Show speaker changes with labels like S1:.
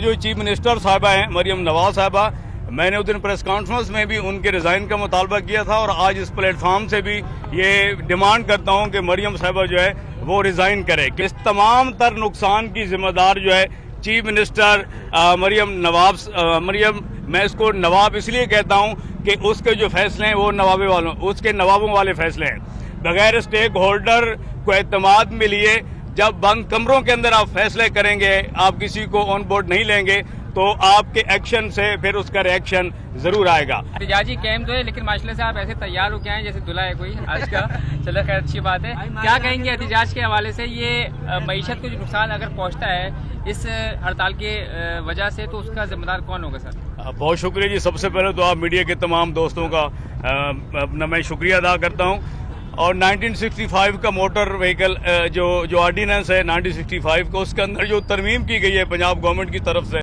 S1: جو chief minister صاحبہ ہیں مریم نواز صاحبہ، میں نے اس دن پریس کانفرنس میں بھی ان کے ریزائن کا مطالبہ کیا تھا اور آج اس پلیٹ فارم سے بھی یہ ڈیمانڈ کرتا ہوں کہ مریم صاحبہ جو ہے وہ ریزائن کرے کہ اس تمام تر نقصان کی ذمہ دار جو ہے چیف منسٹر مریم میں اس کو نواب اس لیے کہتا ہوں کہ اس کے جو فیصلے ہیں وہ نوابوں والے فیصلے ہیں، بغیر اسٹیک ہولڈر کو اعتماد میں لیے جب بند کمروں کے اندر آپ فیصلے کریں گے، آپ کسی کو آن بورڈ نہیں لیں گے تو آپ کے ایکشن سے پھر اس کا ریئیکشن ضرور آئے گا۔
S2: احتجاجی کیمپ جو ہے، لیکن ماشاءاللہ سے آپ ایسے تیار ہو کے آئے جیسے دلہا ہے کوئی آج کا۔ چلو خیر، اچھی بات ہے۔ کیا کہیں گے احتجاج کے حوالے سے؟ یہ معیشت کو جو نقصان اگر پہنچتا ہے اس ہڑتال کی وجہ سے، تو اس کا ذمہ دار کون ہوگا سر؟
S1: بہت شکریہ جی، سب سے پہلے تو آپ میڈیا کے تمام دوستوں کا اپنا میں شکریہ ادا کرتا ہوں۔ اور 1965 کا موٹر وہیکل جو آرڈیننس ہے 1965 کا، اس کے اندر جو ترمیم کی گئی ہے پنجاب گورنمنٹ کی طرف سے،